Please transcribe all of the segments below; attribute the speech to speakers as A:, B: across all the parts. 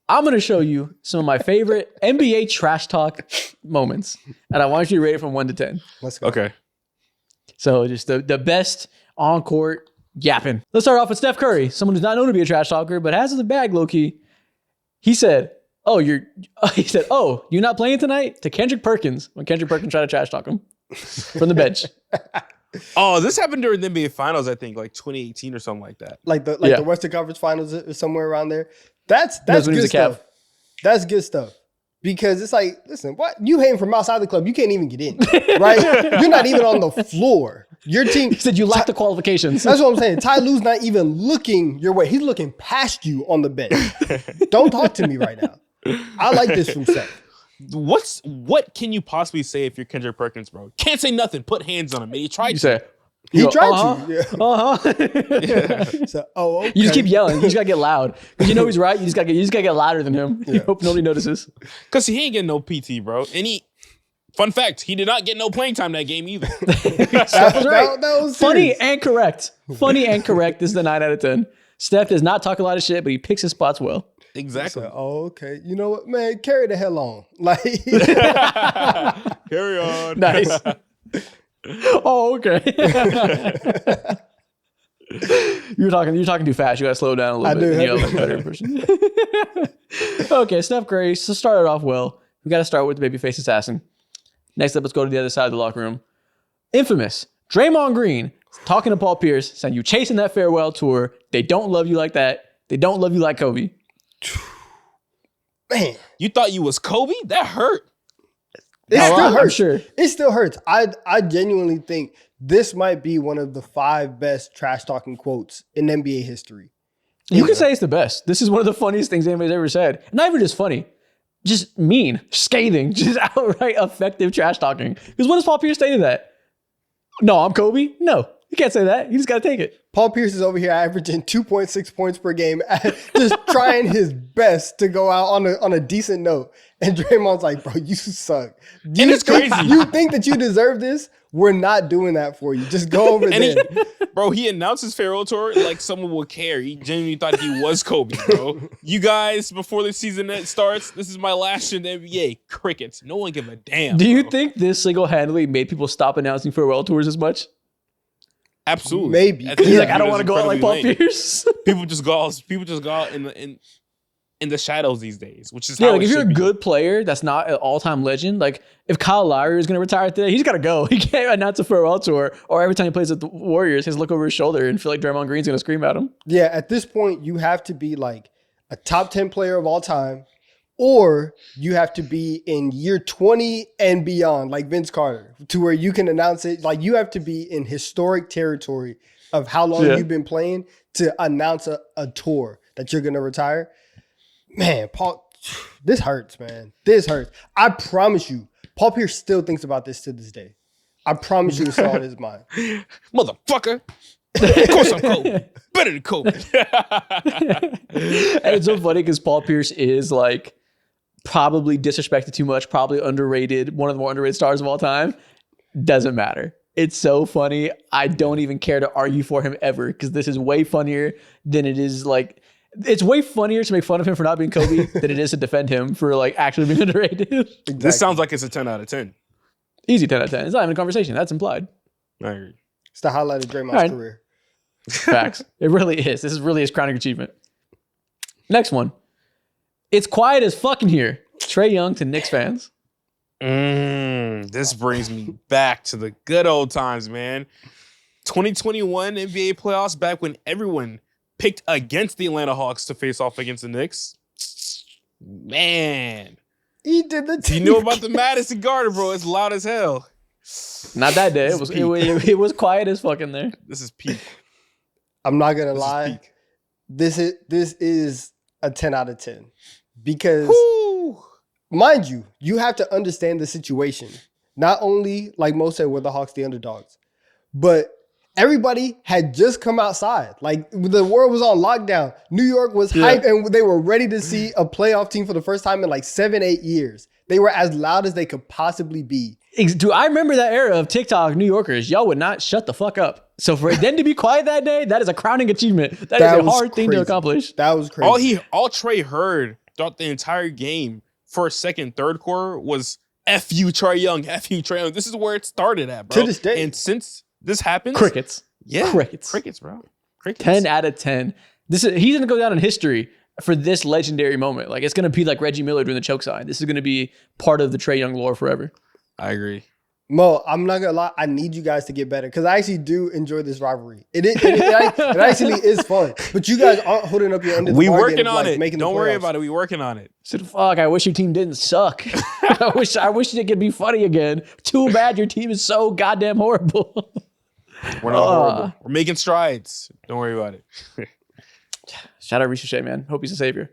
A: I'm going to show you some of my favorite NBA trash talk moments. And I want you to rate it from 1 to 10.
B: Let's go.
C: Okay.
A: So just the best on-court yapping. Let's start off with Steph Curry, someone who's not known to be a trash talker, but has in the bag low-key. He said, oh, you're not playing tonight? To Kendrick Perkins, when Kendrick Perkins tried to trash talk him from the bench.
C: Oh, this happened during the NBA Finals, I think, like 2018 or something like that.
B: Like the Western Conference Finals or somewhere around there. That's good stuff. That's good stuff. Because it's like, listen, what? You hating from outside the club. You can't even get in, right? You're not even on the floor. Your team.
A: He said you lack the qualifications.
B: That's what I'm saying. Ty Lue's not even looking your way. He's looking past you on the bench. Don't talk to me right now. I like this from Seth.
C: What can you possibly say if you're Kendrick Perkins, bro? Can't say nothing. Put hands on him. And he tried
A: You
C: to.
A: say,
B: He tried to. Yeah.
A: Yeah.
B: So, okay.
A: You just keep yelling. You just gotta get loud. Because you know he's right. You just gotta get louder than him. You hope nobody notices.
C: Because he ain't getting no PT, bro. And fun fact, he did not get no playing time that game either.
A: Steph was right.
B: That was
A: Funny
B: serious.
A: and correct. Funny and correct. This is the 9 out of 10. Steph does not talk a lot of shit, but he picks his spots well.
C: Exactly.
B: So, okay. You know what, man? Carry the hell on. Like,
C: Carry on.
A: Nice. Oh, okay. You're talking too fast. You gotta slow down a little bit. You know, better person. Okay, Steph Curry. So started off well. We got to start with the babyface assassin. Next up, let's go to the other side of the locker room. Infamous Draymond Green talking to Paul Pierce, saying you chasing that farewell tour. They don't love you like that. They don't love you like Kobe.
B: man,
C: You thought you was Kobe? That hurt.
B: it still
A: I'm
B: hurts.
A: sure.
B: It still hurts. I genuinely think this might be one of the 5 best trash talking quotes in NBA history.
A: You can say it's the best. This is one of the funniest things anybody's ever said. Not even just funny, just mean, scathing, just outright effective trash talking. Because what does Paul Pierce say to that? No, I'm Kobe. No, you can't say that. You just got to take it.
B: Paul Pierce is over here averaging 2.6 points per game, just trying his best to go out on a decent note. And Draymond's like, bro, you suck.
C: And it's crazy.
B: You think that you deserve this? We're not doing that for you. Just go over there.
C: Bro, he announced his farewell tour like someone would care. He genuinely thought he was Kobe, bro. You guys, before the season starts, this is my last year in the NBA. Crickets. No one give a damn.
A: Do you
C: bro.
A: think this single-handedly made people stop announcing farewell tours as much?
C: Absolutely.
B: Maybe.
C: At the
A: He's
C: end,
A: like, I don't
C: it
A: want to
C: was
A: go out like Paul
C: incredibly lame.
A: Pierce.
C: People just go out in the shadows these days, which is
A: Yeah,
C: how
A: like
C: it
A: if you're a
C: should be.
A: good player that's not an all-time legend, like if Kyle Lowry is going to retire today, he's got to go. He can't announce a farewell tour, or every time he plays with the Warriors, he has to look over his shoulder and feel like Draymond Green's going to scream at him.
B: Yeah, at this point, you have to be like a top 10 player of all time, or you have to be in year 20 and beyond, like Vince Carter, to where you can announce it. Like you have to be in historic territory of how long you've been playing to announce a tour that you're going to retire. Man, Paul, this hurts, man. This hurts. I promise you, Paul Pierce still thinks about this to this day. I promise you it's all in his mind.
C: Motherfucker. Of course I'm Kobe. Better than Kobe.
A: And it's so funny because Paul Pierce is like probably disrespected too much, probably underrated, one of the more underrated stars of all time. Doesn't matter. It's so funny. I don't even care to argue for him ever because this is way funnier than it is like. It's way funnier to make fun of him for not being Kobe than it is to defend him for like actually being underrated.
B: Exactly.
C: This sounds like it's a 10 out of 10.
A: Easy 10 out of 10. It's not even a conversation. That's implied.
C: I agree.
B: It's the highlight of Draymond's
A: Right.
B: career.
A: Facts. It really is. This is really his crowning achievement. Next one. It's quiet as fucking here. Trae Young to Knicks fans.
C: This brings me back to the good old times, man. 2021 NBA playoffs, back when everyone picked against the Atlanta Hawks to face off against the Knicks. Man.
B: He did the
C: You
B: team.
C: know about the Madison Garden, bro. It's loud as hell.
A: Not that day. It was quiet as fucking there.
C: This is peak.
B: I'm not gonna
C: This is
B: lie.
C: peak.
B: This is a 10 out of 10 because,
C: Woo.
B: mind you, you have to understand the situation. Not only, like Mo said, were the Hawks the underdogs, but everybody had just come outside. Like the world was on lockdown. New York was hyped and they were ready to see a playoff team for the first time in like 7-8 years. They were as loud as they could possibly be.
A: Dude, I remember that era of TikTok New Yorkers. Y'all would not shut the fuck up. So for them to be quiet that day, that is a crowning achievement. That is a
B: was
A: hard thing to
B: crazy.
A: accomplish.
B: That was crazy.
C: All Trae heard throughout the entire game, first, second, third quarter, was F you, Trae Young, F you, Trae Young. This is where it started at, bro.
B: To this day.
C: And since this happens...
A: Crickets.
C: Yeah.
A: Crickets,
C: bro. Crickets.
A: 10 out of 10. He's going to go down in history for this legendary moment. Like, it's going to be like Reggie Miller doing the choke sign. This is going to be part of the Trae Young lore forever.
C: I agree.
B: Mo, I'm not gonna lie. I need you guys to get better because I actually do enjoy this rivalry. It actually is fun. But you guys aren't holding up your end of the bargain.
C: We working on
B: like,
C: it. Don't worry about it. We working on it.
A: Said, fuck, I wish your team didn't suck. I wish it could be funny again. Too bad your team is so goddamn horrible.
C: We're not horrible. We're making strides. Don't worry about it.
A: Shout out Ricochet, man. Hope he's a savior.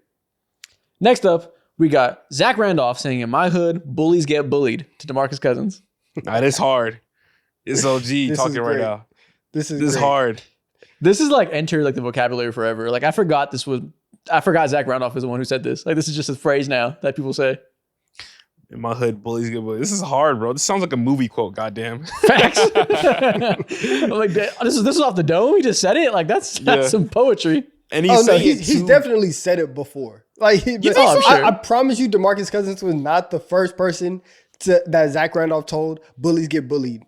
A: Next up, we got Zach Randolph saying, in my hood, bullies get bullied to DeMarcus Cousins.
C: That is hard. It's OG talking right now.
B: This is
C: hard.
A: This is like enter like the vocabulary forever. Like I forgot Zach Randolph is the one who said this. Like this is just a phrase now that people say.
C: In my hood, bullies get bullied. This is hard, bro. This sounds like a movie quote. Goddamn.
A: Facts. I'm like, this is off the dome. He just said it. Like that's some poetry.
C: And he's
B: definitely said it before. Like
A: sure.
B: I promise you, DeMarcus Cousins was not the first person that Zach Randolph told bullies get bullied.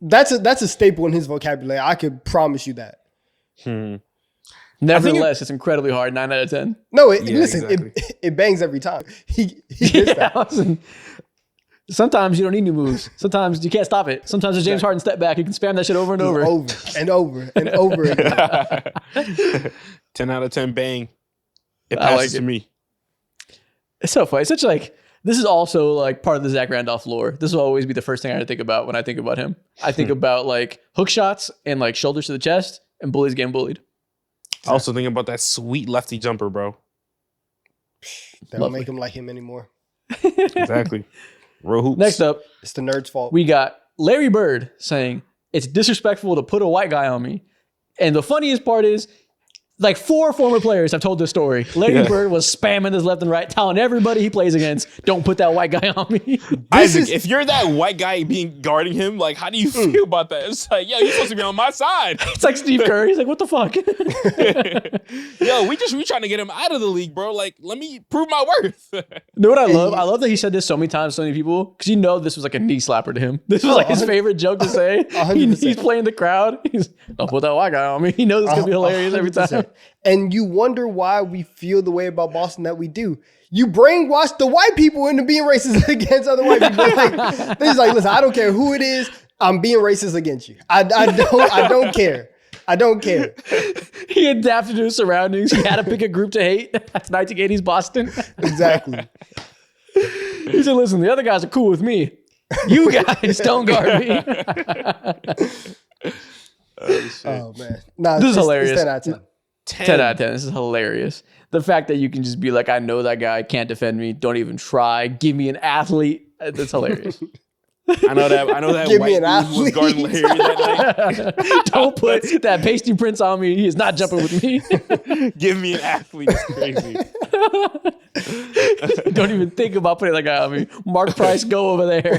B: That's a staple in his vocabulary. I could promise you that.
A: Nevertheless, it's incredibly hard. 9 out of 10.
B: No, exactly. it bangs every time. He gets that.
A: Listen, sometimes you don't need new moves. Sometimes you can't stop it. Sometimes a James Harden step back. You can spam that shit over and over.
B: Over again.
C: 10 out of 10 bang. It passes to me.
A: It's so funny. It's such like, this is also like part of the Zach Randolph lore. This will always be the first thing I think about when I think about him. I think about like hook shots and like shoulders to the chest and bullies getting bullied.
C: I also think about that sweet lefty jumper, bro.
B: That don't make him like him anymore.
C: Exactly. Real hoops.
A: Next up,
B: it's the nerd's fault.
A: We got Larry Bird saying, it's disrespectful to put a white guy on me. And the funniest part is, like 4 former players have told this story. Larry Bird was spamming this left and right, telling everybody he plays against, don't put that white guy on me.
C: Isaac, if you're that white guy guarding him, like, how do you feel about that? It's like, yo, you're supposed to be on my side.
A: It's like Steve Curry. He's like, what the fuck?
C: Yo, we trying to get him out of the league, bro. Like, let me prove my worth.
A: You know what I love? I love that he said this so many times to so many people, because you know this was like a knee slapper to him. This was like his favorite joke to say. He's playing the crowd. Don't put that white guy on me. He knows it's going to be hilarious 100%. Every time.
B: And you wonder why we feel the way about Boston that we do. You brainwash the white people into being racist against other white people. Like, they're just like, listen, I don't care who it is. I'm being racist against you. I don't care. I don't care.
A: He adapted to his surroundings. He had to pick a group to hate. That's 1980s Boston.
B: Exactly.
A: He said, listen, the other guys are cool with me. You guys don't guard me.
B: Oh, man. Nah,
A: this is hilarious.
B: It's 10 out of 10.
A: 10 out of 10. This is hilarious. The fact that you can just be like, I know that guy can't defend me. Don't even try. Give me an athlete. That's hilarious.
C: I know that
B: Give
C: white
B: me an athlete.
C: Was guarding Larry that night.
A: Don't put that pasty prince on me. He is not jumping with me.
C: Give me an athlete. It's crazy.
A: Don't even think about putting that guy on me. Mark Price, go over there.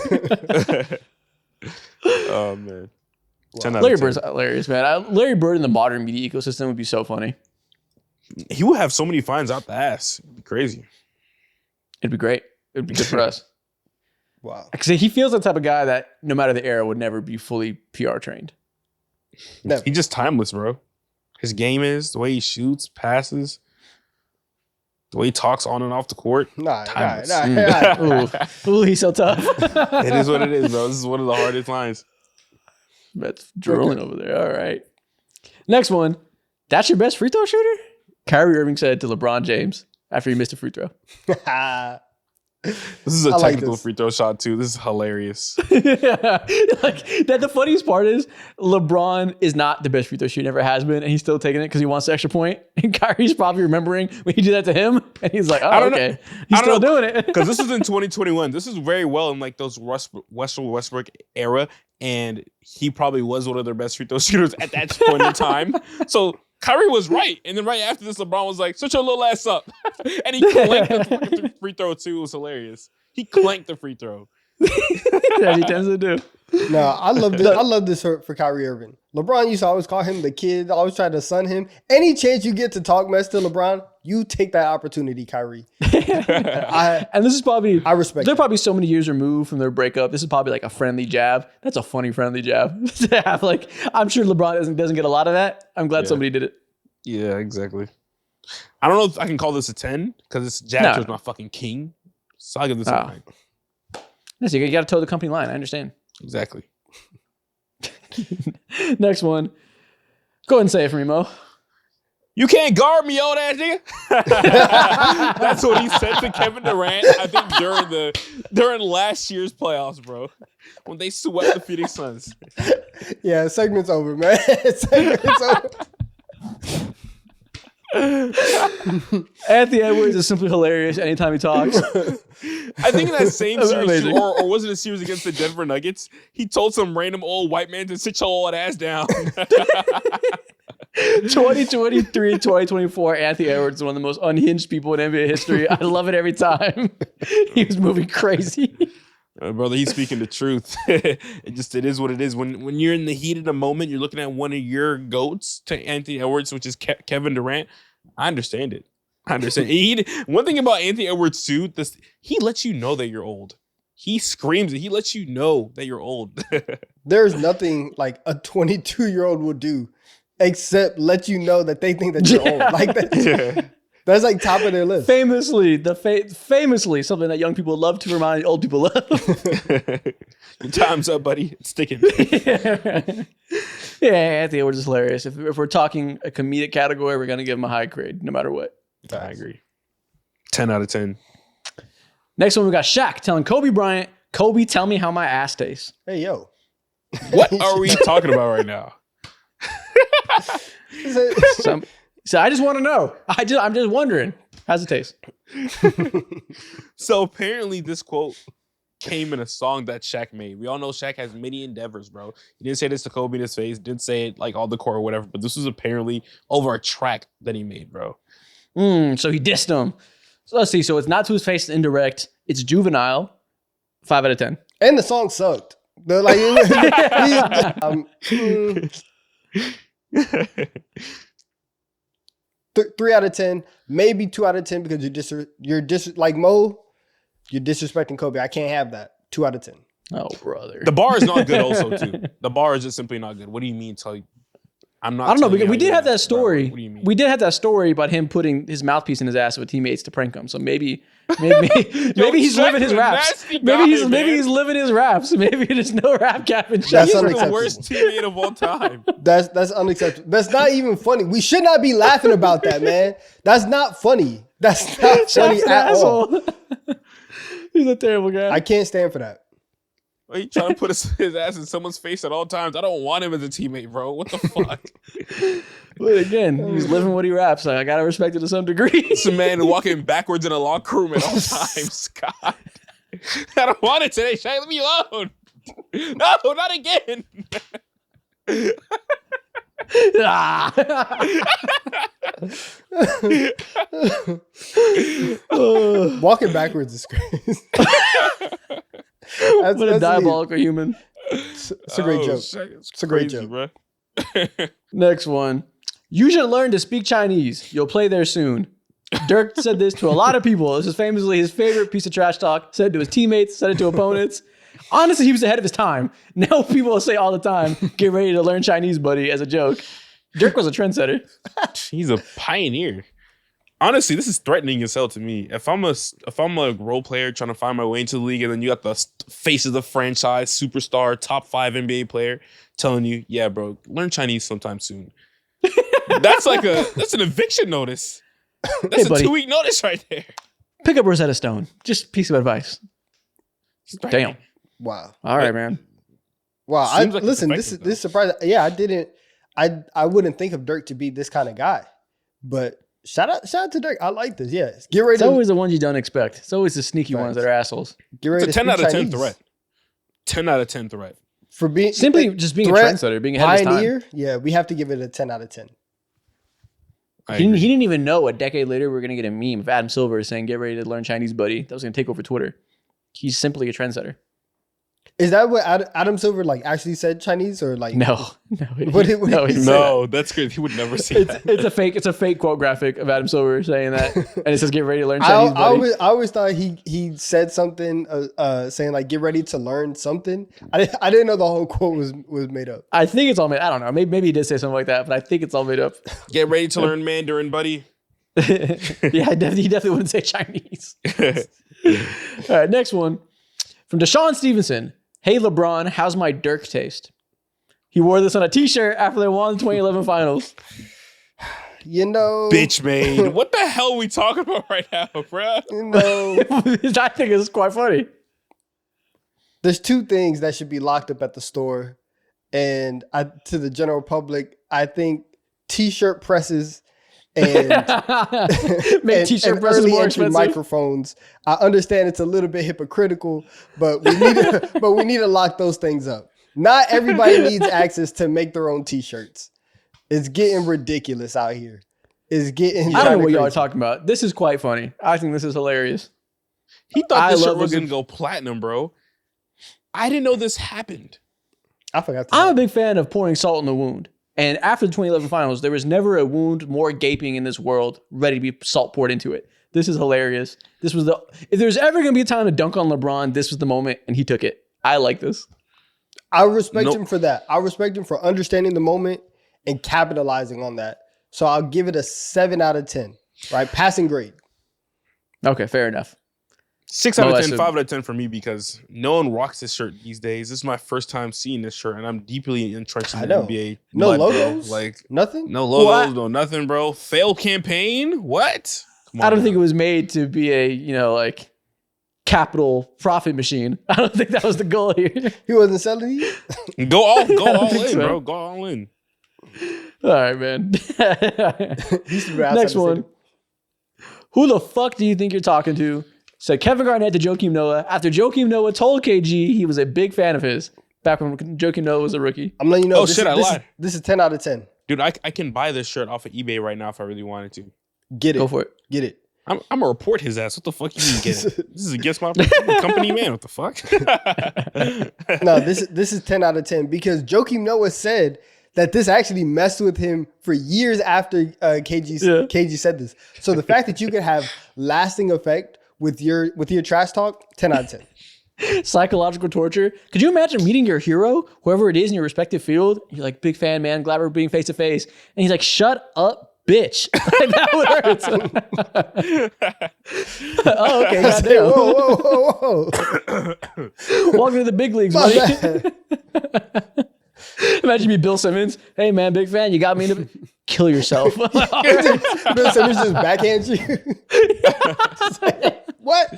C: Oh, man.
A: Wow. Larry Bird's hilarious, man. Larry Bird in the modern media ecosystem would be so funny.
C: He would have so many fines out the ass. It'd be crazy.
A: It'd be great. It'd be good for us.
B: Wow.
A: Because he feels the type of guy that no matter the era would never be fully PR trained.
B: Never.
C: He's just timeless, bro. His game is the way he shoots, passes, the way he talks on and off the court.
B: Nah.
A: Ooh, he's so tough.
C: It is what it is, bro. This is one of the hardest lines.
A: That's drooling over there. All right. Next one. That's your best free throw shooter? Kyrie Irving said to LeBron James after he missed a free throw.
C: This is a technical free throw shot, too. This is hilarious.
A: Like the funniest part is LeBron is not the best free throw shooter, never has been, and he's still taking it because he wants the extra point. And Kyrie's probably remembering when he did that to him, and he's like, "Oh, okay, he's still doing it."
C: Because this is in 2021. This is very well in like those Westbrook era, and he probably was one of their best free throw shooters at that point in time. So Kyrie was right. And then right after this, LeBron was like, shut your little ass up. And he clanked the fucking free throw too. It was hilarious. He clanked the free throw.
A: As he tends to do.
B: No, I love this. I love this for Kyrie Irving. LeBron used to always call him the kid. Always try to sun him. Any chance you get to talk mess to LeBron, you take that opportunity, Kyrie.
A: And this is probably
B: I respect.
A: They're probably so many years removed from their breakup. This is probably like a friendly jab. That's a funny friendly jab to have. Like, I'm sure LeBron doesn't get a lot of that. I'm glad somebody did it.
C: Yeah, exactly. I don't know if I can call this a 10 because it's Jack was my fucking king. So I'll give this a 9.
A: Yes, you got to toe the company line. I understand.
C: Exactly.
A: Next one. Go ahead and say it for me, Mo.
C: You can't guard me, old ass nigga. That's what he said to Kevin Durant, I think during last year's playoffs, bro. When they swept the Phoenix Suns.
B: Yeah, segment's over, man. Segment's over.
A: Anthony Edwards is simply hilarious anytime he talks.
C: I think in that same series, or was it a series against the Denver Nuggets, he told some random old white man to sit your old ass down.
A: 2023, 2024, Anthony Edwards is one of the most unhinged people in NBA history. I love it every time. He was moving crazy.
C: Brother, he's speaking the truth. It is what it is. When you're in the heat of the moment, you're looking at one of your goats to Anthony Edwards, which is Kevin Durant. I understand it. I understand. One thing about Anthony Edwards too, he lets you know that you're old. He screams it. He lets you know that you're old.
B: There's nothing like a 22-year-old will do except let you know that they think that you're old. Like that. That's like top of their list.
A: Famously, something that young people love to remind old people of.
C: Your time's up, buddy. It's sticking.
A: Yeah, Anthony Edwards is hilarious. If we're talking a comedic category, we're going to give him a high grade, no matter what.
C: I agree. 10 out of 10.
A: Next one, we got Shaq telling Kobe Bryant, Kobe, tell me how my ass tastes.
B: Hey, yo.
C: What are we talking about right now?
A: So I just want to know. I'm just wondering. How's it taste?
C: So apparently this quote came in a song that Shaq made. We all know Shaq has many endeavors, bro. He didn't say this to Kobe in his face. Didn't say it like on the court or whatever. But this was apparently over a track that he made, bro.
A: So he dissed him. So let's see. So it's not to his face, it's indirect. It's juvenile. 5 out of 10.
B: And the song sucked. They're like, 3 out of 10, maybe 2 out of 10 because you're like Mo, you're disrespecting Kobe. I can't have that. 2 out of 10.
A: Oh, brother.
C: The bar is not good also, too. The bar is just simply not good. What do you mean tell you? I'm not.
A: I don't know. We did have that story.
C: What do you mean?
A: We did have that story about him putting his mouthpiece in his ass with teammates to prank him. So maybe he's living his raps. Maybe he's living his raps. Maybe there's no rap cap in Shaq.
C: He's the worst teammate of all time.
B: That's unacceptable. That's not even funny. We should not be laughing about that, man. That's not funny. That's not funny at all.
A: He's a terrible guy.
B: I can't stand for that.
C: Are you trying to put his ass in someone's face at all times? I don't want him as a teammate, bro. What the fuck?
A: But again, he's living what he raps. Like, I gotta respect it to some degree.
C: It's a man walking backwards in a locker room at all times. God. I don't want it today, Shaq. Leave me alone. No, not again.
B: Walking backwards is crazy.
A: What a diabolical human.
B: It's a great joke. It's a great joke,
C: bro.
A: Next one. You should learn to speak Chinese. You'll play there soon. Dirk said this to a lot of people. This is famously his favorite piece of trash talk. Said it to his teammates, said it to opponents. Honestly, he was ahead of his time. Now people will say all the time, get ready to learn Chinese, buddy, as a joke. Dirk was a trendsetter.
C: He's a pioneer. Honestly, this is threatening as hell to me. If I'm a role player trying to find my way into the league, and then you got the face of the franchise, superstar, top 5 NBA player telling you, yeah, bro, learn Chinese sometime soon. That's an eviction notice. That's a 2-week notice right there.
A: Pick up Rosetta Stone. Just a piece of advice. Damn.
B: Wow.
A: All right, man.
B: Wow. Listen, this is surprising. Yeah, I wouldn't think of Dirk to be this kind of guy, but shout out to Dirk. I like this. Yeah, get ready.
A: It's always the ones you don't expect. It's always the sneaky ones that are assholes.
B: Get ready.
C: It's a 10 out of 10 threat. 10 out of 10 threat
B: for being
A: simply just being a trendsetter, being ahead of his time.
B: Yeah, we have to give it a 10 out of 10.
A: He didn't even know a decade later we're gonna get a meme of Adam Silver saying, "Get ready to learn Chinese, buddy." That was gonna take over Twitter. He's simply a trendsetter.
B: Is that what Adam Silver like actually said Chinese or like
A: No.
C: That's good. He would never say that.
A: It's a fake quote graphic of Adam Silver saying that, and it says "Get ready to learn Chinese."
B: I always thought he said something saying like "Get ready to learn something." I didn't know the whole quote was made up.
A: I think it's all made. I don't know. Maybe he did say something like that, but I think it's all made up.
C: Get ready to learn Mandarin, buddy.
A: Yeah, he definitely wouldn't say Chinese. All right, next one from Deshaun Stevenson. Hey LeBron, how's my Dirk taste? He wore this on a t-shirt after they won the 2011 finals.
B: You know,
C: bitch made. What the hell are we talking about right now, bro?
B: You know,
A: I think it's quite funny.
B: There's two things that should be locked up at the store, and to the general public, I think t-shirt presses and
A: make t-shirt presses more expensive.
B: Microphones. I understand it's a little bit hypocritical, but we need to lock those things up. Not everybody needs access to make their own t-shirts. It's getting ridiculous out here. It's getting.
A: I don't know what y'all are talking about. This is quite funny. I think this is hilarious.
C: He thought this shirt was gonna go platinum, bro. I didn't know this happened.
B: I forgot.
A: I'm a big fan of pouring salt in the wound. And after the 2011 finals, there was never a wound more gaping in this world ready to be salt poured into it. This is hilarious. This was if there's ever going to be a time to dunk on LeBron, this was the moment, and he took it. I like this.
B: I respect him for that. I respect him for understanding the moment and capitalizing on that. So I'll give it a 7 out of 10, right? Passing grade.
A: Okay, fair enough.
C: 6 out of 10, 5 out of 10 for me because no one rocks this shirt these days. This is my first time seeing this shirt, and I'm deeply entrenched in the NBA.
B: No logos?
C: Bro. Like
B: nothing?
C: No logos, no nothing, bro. Failed campaign? What?
A: I don't think it was made to be a, capital profit machine. I don't think that was the goal here.
B: He wasn't selling you?
C: Go all in, bro. Go all in.
A: All right, man. Next one. Who the fuck do you think you're talking to? Said Kevin Garnett to Joakim Noah after Joakim Noah told KG he was a big fan of his back when Joakim Noah was a rookie.
B: I'm letting you know.
C: I lied.
B: This is 10 out of 10.
C: Dude, I can buy this shirt off of eBay right now if I really wanted to.
B: Get it.
A: Go for it.
B: Get it.
C: I'm going to report his ass. What the fuck you mean get it? This is against my company, man. What the fuck?
B: No, this is 10 out of 10 because Joakim Noah said that this actually messed with him for years after KG said this. So the fact that you can have lasting effect with your trash talk, 10 out of 10.
A: Psychological torture. Could you imagine meeting your hero, whoever it is in your respective field? You're like, big fan, man. Glad we're being face to face. And he's like, shut up, bitch. Like, that would hurt. Oh, okay. Goddamn. Whoa. Welcome to the big leagues, buddy. Imagine me, Bill Simmons. Hey, man, big fan. You got me to kill yourself.
B: Bill Simmons just backhands you. What?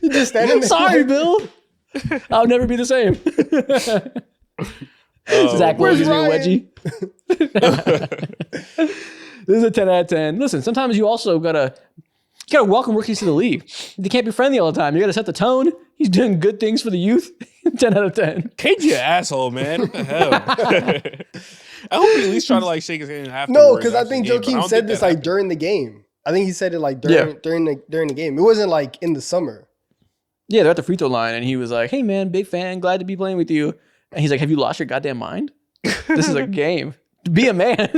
B: You just standing there.
A: Sorry, Bill. I'll never be the same. Zach Lowe gives me a wedgie. This is a 10 out of 10. Listen, sometimes you also gotta welcome rookies to the league. They can't be friendly all the time. You gotta set the tone. He's doing good things for the youth. 10 out of 10.
C: KG an asshole, man. What the hell? I hope he at least try to shake his hand afterwards.
B: No, because I think Joakim said this during the game. I think he said it during the game. It wasn't in the summer.
A: Yeah, they're at the free throw line, and he was like, "Hey man, big fan, glad to be playing with you." And he's like, "Have you lost your goddamn mind? This is a game. Be a man."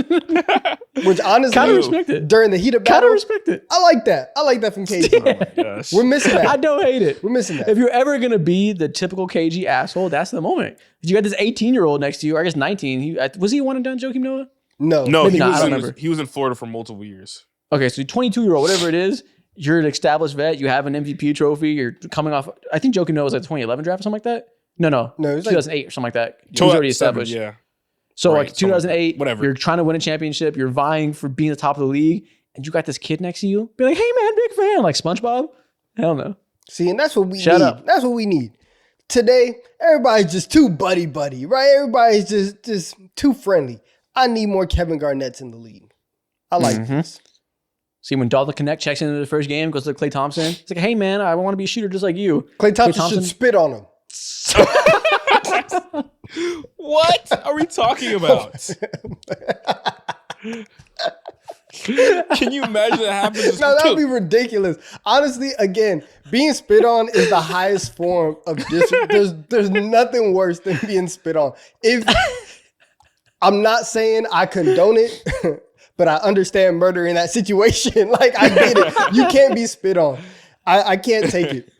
B: Which honestly,
A: kind of respect it
B: during the heat of battle.
A: Kind of respect it.
B: I like that. I like that from KG.
C: Oh my gosh.
B: We're missing that.
A: I don't hate it.
B: We're missing that.
A: If you're ever gonna be the typical KG asshole, that's the moment. You got this 18-year-old next to you, or I guess 19. Was he a one and done, Joakim Noah?
B: No,
C: he was in Florida for multiple years.
A: Okay, so 22-year-old, whatever it is, you're an established vet. You have an MVP trophy. You're coming off. I think Joakim Noah was 2011 draft or something like that. No,
B: it was
A: 2008 or something like that. He was already established.
C: Yeah.
A: So 2008,
C: whatever.
A: You're trying to win a championship. You're vying for being the top of the league, and you got this kid next to you. Be like, "Hey man, big fan," like SpongeBob. Hell no.
B: See, and that's what we
A: Shut
B: need.
A: up.
B: That's what we need. Today, everybody's just too buddy, right? Everybody's just too friendly. I need more Kevin Garnett's in the league. I like this.
A: See, when Dalton Connect checks into the first game, goes to Klay Thompson. It's like, "Hey man, I want to be a shooter just like you."
B: Klay Thompson should spit on him.
C: What are we talking about? Can you imagine that happens?
B: No, that would be ridiculous. Honestly, again, being spit on is the highest form of there's nothing worse than being spit on. If I'm not saying I condone it, but I understand murder in that situation. Like, I get it. You can't be spit on. I can't take it.